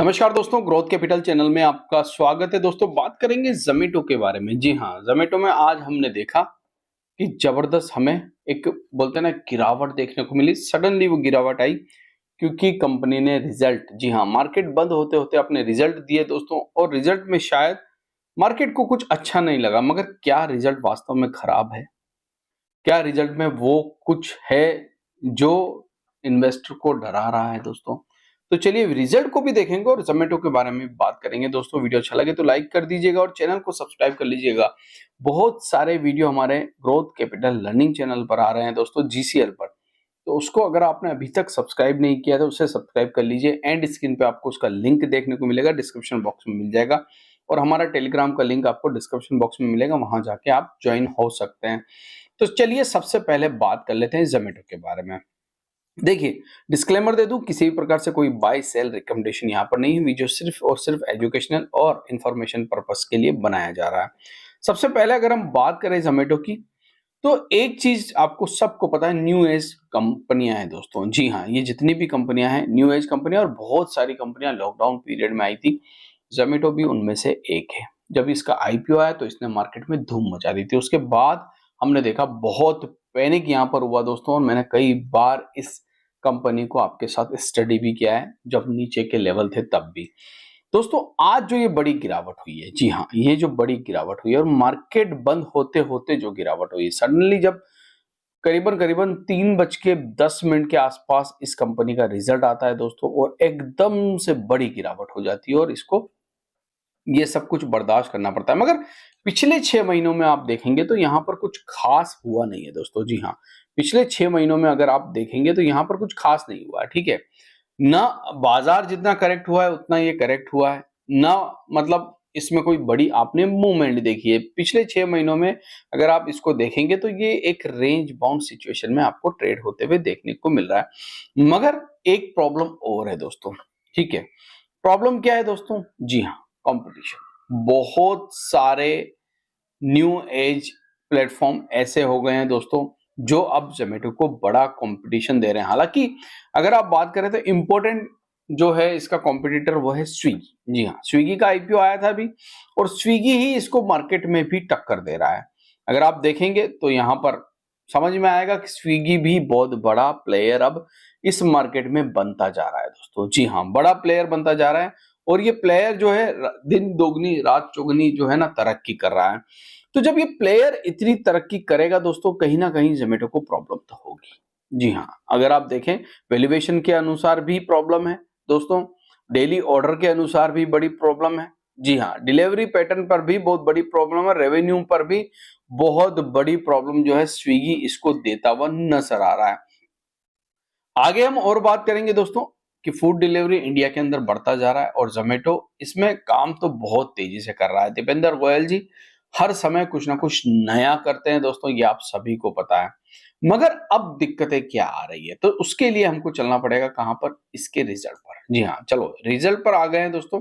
नमस्कार दोस्तों, growth capital channel में आपका स्वागत है। दोस्तों, बात करेंगे ज़ोमैटो के बारे में। जी हाँ, ज़ोमैटो में आज हमने देखा कि ज़बरदस्त हमें एक बोलते हैं ना गिरावट देखने को मिली। सडनली वो गिरावट आई क्योंकि कंपनी ने रिजल्ट, जी हाँ, मार्केट बंद होते-होते अपने रिजल्ट दिए दोस्तों। और रिजल्ट में शायद मार्केट को कुछ अच्छा नहीं लगा, मगर क्या रिजल्ट वास्तव में खराब है? क्या रिजल्ट में वो कुछ है जो इन्वेस्टर को डरा रहा है दोस्तों? तो चलिए रिजल्ट को भी देखेंगे और ज़ोमैटो के बारे में बात करेंगे। दोस्तों, वीडियो अच्छा लगे तो लाइक कर दीजिएगा और चैनल को सब्सक्राइब कर लीजिएगा। बहुत सारे वीडियो हमारे ग्रोथ कैपिटल लर्निंग चैनल पर आ रहे हैं दोस्तों, जीसीएल पर। तो उसको अगर आपने अभी तक सब्सक्राइब नहीं किया तो उसे सब्सक्राइब कर लीजिए। एंड स्क्रीन पे आपको उसका लिंक देखने को मिलेगा, डिस्क्रिप्शन बॉक्स में मिल जाएगा। और हमारा टेलीग्राम का लिंक आपको डिस्क्रिप्शन बॉक्स में मिलेगा, वहां जाके आप ज्वाइन हो सकते हैं। तो चलिए सबसे पहले बात कर लेते हैं ज़ोमैटो के बारे में। देखिए, डिस्क्लेमर दे दूं, किसी भी प्रकार से कोई बाय सेल रिकमेंडेशन यहाँ पर नहीं है। वीडियो सिर्फ और सिर्फ एजुकेशनल और इंफॉर्मेशन पर्पस के लिए बनाया जा रहा है। सबसे पहले अगर हम बात करें ज़ोमैटो की, तो एक चीज आपको सबको पता है, न्यू एज कंपनियां हैं दोस्तों। जी हाँ, ये जितनी भी कंपनियां हैं न्यू एज कंपनियां, और बहुत सारी कंपनियां लॉकडाउन पीरियड में आई थी। ज़ोमैटो भी उनमें से एक है। जब इसका आईपीओ आया तो इसने मार्केट में धूम मचा दी थी। उसके बाद हमने देखा बहुत पैनिक यहाँ पर हुआ दोस्तों, और मैंने कई बार इस कंपनी को आपके साथ स्टडी भी किया है, जब नीचे के लेवल थे तब भी। दोस्तों, आज जो ये बड़ी गिरावट हुई है, जी हाँ, ये जो बड़ी गिरावट हुई है और मार्केट बंद होते-होते जो गिरावट हुई है, सडनली जब करीबन-करीबन 3:10 के आसपास इस कंपनी का रिजल्ट आता है दोस्तों, और एकदम से बड़ी गिरावट हो जाती है और इसको ये सब कुछ बर्दाश्त करना पड़ता है। मगर पिछले 6 महीनों में आप देखेंगे तो यहाँ पर कुछ खास हुआ नहीं है दोस्तों। जी हाँ, पिछले 6 महीनों में अगर आप देखेंगे तो यहाँ पर कुछ खास नहीं हुआ है, ठीक है? ना बाजार जितना करेक्ट हुआ है उतना ये करेक्ट हुआ है, ना मतलब इसमें कोई बड़ी आपने मूवमेंट देखी है। पिछले 6 महीनों में अगर आप इसको देखेंगे तो ये एक रेंज बाउंड सिचुएशन में आपको ट्रेड होते हुए देखने को मिल रहा है। मगर एक प्रॉब्लम और है दोस्तों, ठीक है? प्रॉब्लम क्या है दोस्तों? जी हाँ, कंपटीशन। बहुत सारे न्यू एज प्लेटफॉर्म ऐसे हो गए हैं दोस्तों, जो अब ज़ोमैटो को बड़ा कंपटीशन दे रहे हैं। हालांकि अगर आप बात करें तो इम्पोर्टेंट जो है इसका कॉम्पिटिटर वो है स्विगी। जी हाँ, स्विगी का आईपीओ आया था अभी, और स्विगी ही इसको मार्केट में भी टक्कर दे रहा है। अगर आप देखेंगे तो यहाँ पर समझ में आएगा कि स्विगी भी बहुत बड़ा प्लेयर अब इस मार्केट में बनता जा रहा है दोस्तों। जी हाँ, बड़ा प्लेयर बनता जा रहा है, और ये प्लेयर जो है दिन दोगुनी रात चौगुनी जो है ना तरक्की कर रहा है। तो जब ये प्लेयर इतनी तरक्की करेगा दोस्तों, कहीं ना कहीं ज़ोमैटो को प्रॉब्लम तो होगी। जी हाँ, अगर आप देखें वैल्यूएशन के अनुसार भी प्रॉब्लम है दोस्तों, डेली ऑर्डर के अनुसार भी बड़ी प्रॉब्लम है। जी हाँ, डिलीवरी पैटर्न पर भी बहुत बड़ी प्रॉब्लम है, रेवेन्यू पर भी बहुत बड़ी प्रॉब्लम जो है स्विगी इसको देता हुआ नजर आ रहा है। आगे हम और बात करेंगे दोस्तों कि फूड डिलीवरी इंडिया के अंदर बढ़ता जा रहा है, और ज़ोमैटो इसमें काम तो बहुत तेजी से कर रहा है। दीपेंद्र गोयल जी हर समय कुछ ना कुछ नया करते हैं दोस्तों, ये आप सभी को पता है। मगर अब दिक्कतें क्या आ रही है, तो उसके लिए हमको चलना पड़ेगा कहां पर? इसके रिजल्ट पर। जी हाँ, चलो रिजल्ट पर आ गए हैं दोस्तों।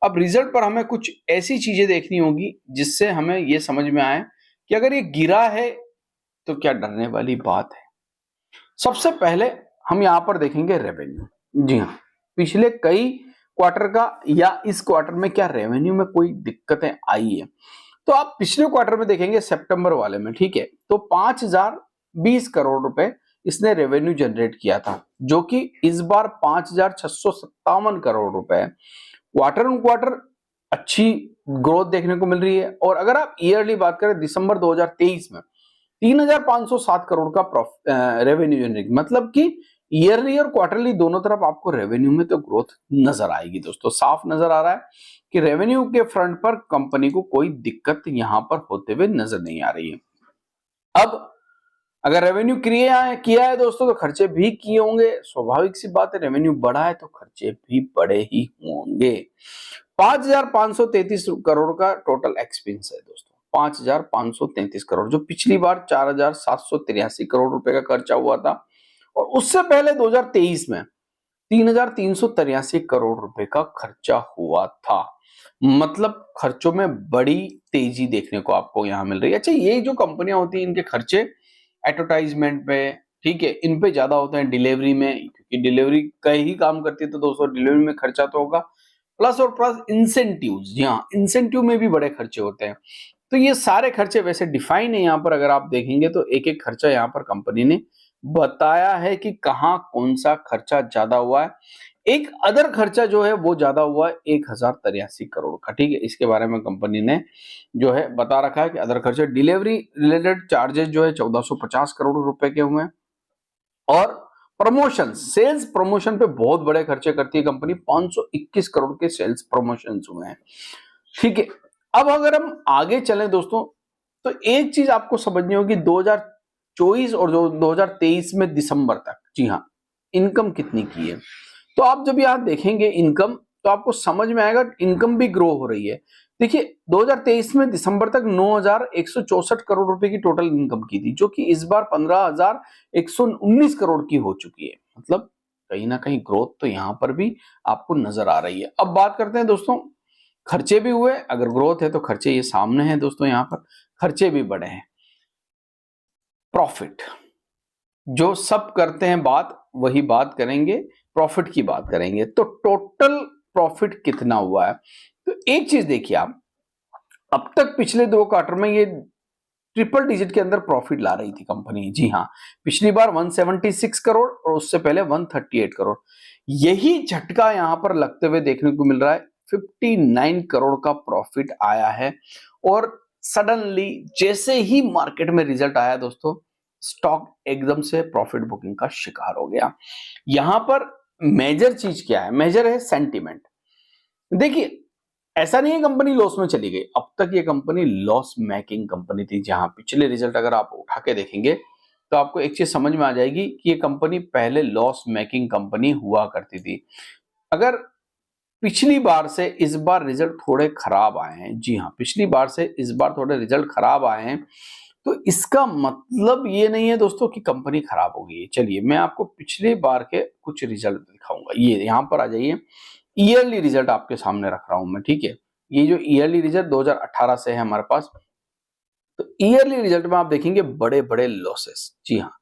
अब रिजल्ट पर हमें कुछ ऐसी चीजें देखनी होगी जिससे हमें ये समझ में आए कि अगर ये गिरा है तो क्या डरने वाली बात है। सबसे पहले हम यहां पर देखेंगे रेवेन्यू। जी हाँ, पिछले कई क्वार्टर का या इस क्वार्टर में क्या रेवेन्यू में कोई दिक्कतें आई है? तो आप पिछले क्वार्टर में देखेंगे सितंबर वाले में, ठीक है, तो 5020 करोड़ रुपए इसने रेवेन्यू जनरेट किया था, जो कि इस बार 5657 करोड़ रुपए है। क्वार्टर ऑन क्वार्टर अच्छी ग्रोथ देखने को मिल रही है। और अगर आप ईयरली बात करें, दिसंबर 2023 में 3507 करोड़ का रेवेन्यू जनरेट, मतलब कि ईयरली और क्वार्टरली दोनों तरफ आपको रेवेन्यू में तो ग्रोथ नजर आएगी दोस्तों। साफ नजर आ रहा है कि रेवेन्यू के फ्रंट पर कंपनी को कोई दिक्कत यहां पर होते हुए नजर नहीं आ रही है। अब अगर रेवेन्यू किया है दोस्तों, तो खर्चे भी किए होंगे। स्वाभाविक सी बात है, रेवेन्यू बढ़ा है तो खर्चे भी बड़े ही होंगे। 5533 करोड़ का टोटल एक्सपेंस है दोस्तों। 5533 करोड़, जो पिछली बार 4783 करोड़ रुपए का खर्चा हुआ था, और उससे पहले 2023 में 3383 करोड़ रुपए का खर्चा हुआ था। मतलब खर्चों में बड़ी तेजी देखने को आपको यहां मिल रही है। अच्छा, ये जो कंपनियां होती हैं इनके खर्चे एडवर्टाइजमेंट पे, ठीक है, इन पे ज्यादा होते हैं डिलीवरी में, क्योंकि डिलीवरी का ही काम करती है तो दोस्तों डिलीवरी में खर्चा तो होगा। प्लस और प्लस इंसेंटिव, जी हाँ, इंसेंटिव में भी बड़े खर्चे होते हैं। तो ये सारे खर्चे वैसे डिफाइन है यहाँ पर, अगर आप देखेंगे तो एक एक खर्चा यहाँ पर कंपनी ने बताया है कि कहाँ कौन सा खर्चा ज्यादा हुआ है। एक अदर खर्चा जो है वो ज्यादा हुआ है 1083 करोड़ का, ठीक है। इसके बारे में कंपनी ने जो है बता रखा है कि अदर खर्चे डिलीवरी रिलेटेड चार्जेस जो है 1450 करोड़ रुपए के हुए हैं। और प्रमोशन, सेल्स प्रमोशन पे बहुत बड़े खर्चे करती है कंपनी, 521 करोड़ के सेल्स प्रमोशन हुए हैं, ठीक है। अब अगर हम आगे चलें दोस्तों, तो एक चीज आपको समझनी होगी, 2024 और 2023 में दिसंबर तक, जी हाँ, इनकम कितनी की है। तो आप जब यहां देखेंगे इनकम, तो आपको समझ में आएगा इनकम भी ग्रो हो रही है। देखिए 2023 में दिसंबर तक 9164 करोड़ रुपए की टोटल इनकम की थी, जो कि इस बार 15119 करोड़ की हो चुकी है। मतलब कहीं ना कहीं ग्रोथ तो यहां पर भी आपको नजर आ रही है। अब बात करते हैं दोस्तों, खर्चे भी हुए, अगर ग्रोथ है तो खर्चे ये सामने हैं दोस्तों, यहां पर खर्चे भी बढ़े हैं। प्रॉफिट, जो सब करते हैं बात वही बात करेंगे, प्रॉफिट की बात करेंगे। तो टोटल प्रॉफिट कितना हुआ है, तो एक चीज देखिए आप, अब तक पिछले 2 क्वार्टर में ये ट्रिपल डिजिट के अंदर प्रॉफिट ला रही थी कंपनी, जी हाँ। पिछली बार 176 करोड़ और उससे पहले 138 करोड़। यही झटका यहां पर लगते हुए देखने को मिल रहा है, 59 करोड़ का प्रॉफिट आया है। और सडनली जैसे ही मार्केट में रिजल्ट आया दोस्तों, स्टॉक एकदम से प्रॉफिट बुकिंग का शिकार हो गया। यहां पर मेजर चीज क्या है, मेजर है सेंटिमेंट। देखिए ऐसा नहीं है कंपनी लॉस में चली गई, अब तक ये कंपनी लॉस मेकिंग कंपनी थी। जहां पिछले रिजल्ट अगर आप उठा के देखेंगे तो आपको एक चीज समझ में आ जाएगी कि ये कंपनी पहले लॉस मेकिंग कंपनी हुआ करती थी। अगर पिछली बार से इस बार रिजल्ट थोड़े खराब आए हैं, जी हाँ, पिछली बार से इस बार थोड़े रिजल्ट खराब आए हैं, तो इसका मतलब ये नहीं है दोस्तों कि कंपनी खराब हो गई है। चलिए मैं आपको पिछले बार के कुछ रिजल्ट दिखाऊंगा। ये यहां पर आ जाइए, ईयरली रिजल्ट आपके सामने रख रहा हूं मैं, ठीक है। ये जो ईयरली रिजल्ट 2018 से है हमारे पास, तो ईयरली रिजल्ट में आप देखेंगे बड़े बड़े लॉसेस, जी हाँ,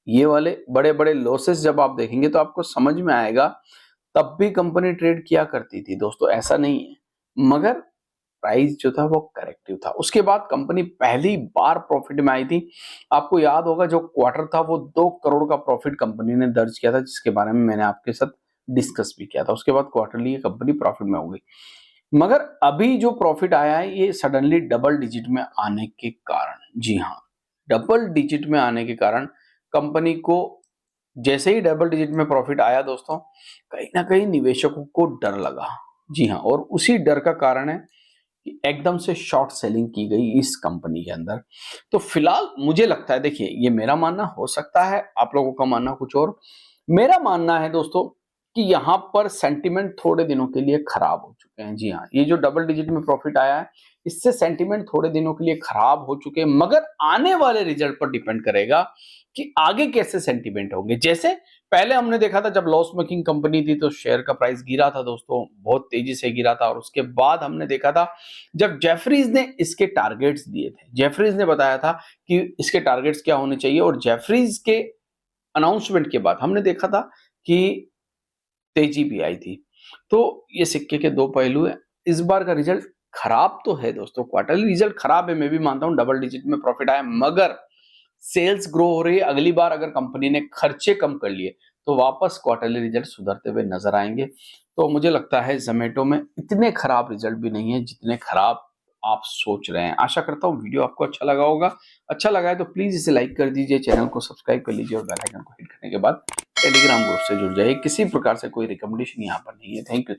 ये वाले बड़े बड़े लॉसेस जब आप देखेंगे तो आपको समझ में आएगा तब भी कंपनी ट्रेड किया करती थी दोस्तों, ऐसा नहीं है। मगर प्राइस जो था वो करेक्टिव था। उसके बाद कंपनी पहली बार प्रॉफिट में आई थी। आपको याद होगा जो क्वार्टर था वो 2 करोड़ का प्रॉफिट कंपनी ने दर्ज किया था, जिसके बारे में मैंने आपके साथ डिस्कस भी किया था। उसके बाद क्वार्टरली ये कंपनी प्रॉफिट में हो गई। मगर अभी जो प्रॉफिट आया है ये सडनली डबल डिजिट में आने के कारण, जी हाँ, डबल डिजिट में आने के कारण कंपनी को, जैसे ही डबल डिजिट में प्रॉफिट आया दोस्तों, कहीं ना कहीं निवेशकों को डर लगा, जी हाँ। और उसी डर का कारण है कि एकदम से शॉर्ट सेलिंग की गई इस कंपनी के अंदर। तो फिलहाल मुझे लगता है, देखिए ये मेरा मानना हो सकता है, आप लोगों का मानना कुछ और। मेरा मानना है दोस्तों कि यहाँ पर सेंटिमेंट थोड़े दिनों के लिए खराब हो चुके हैं, जी हाँ। ये जो डबल डिजिट में प्रॉफिट आया है, इससे सेंटिमेंट थोड़े दिनों के लिए खराब हो चुके हैं। मगर आने वाले रिजल्ट पर डिपेंड करेगा कि आगे कैसे सेंटिमेंट होंगे। जैसे पहले हमने देखा था जब लॉस मेकिंग कंपनी थी तो शेयर का प्राइस गिरा था दोस्तों, बहुत तेजी से गिरा था। और उसके बाद हमने देखा था जब जेफरीज ने इसके टारगेट्स दिए थे, जेफरीज ने बताया था कि इसके टारगेट्स क्या होने चाहिए, और जेफरीज के अनाउंसमेंट के बाद हमने देखा था कि तेजी भी आई थी। तो ये सिक्के के दो पहलू है। इस बार का रिजल्ट खराब तो है दोस्तों, क्वार्टरली रिजल्ट खराब है, मैं भी मानता हूं, डबल डिजिट में प्रॉफिट आया, मगर सेल्स ग्रो हो रही है। अगली बार अगर कंपनी ने खर्चे कम कर लिए तो वापस क्वार्टरली रिजल्ट सुधरते हुए नजर आएंगे। तो मुझे लगता है जोमेटो में इतने खराब रिजल्ट भी नहीं है जितने खराब आप सोच रहे हैं। आशा करता हूँ वीडियो आपको अच्छा लगा होगा। अच्छा लगा है तो प्लीज इसे लाइक कर दीजिए, चैनल को सब्सक्राइब कर लीजिए और बेल आइकन को हिट करने के बाद टेलीग्राम ग्रुप से जुड़ जाइए। किसी प्रकार से कोई रिकमेंडेशन यहाँ पर नहीं है। Thank you.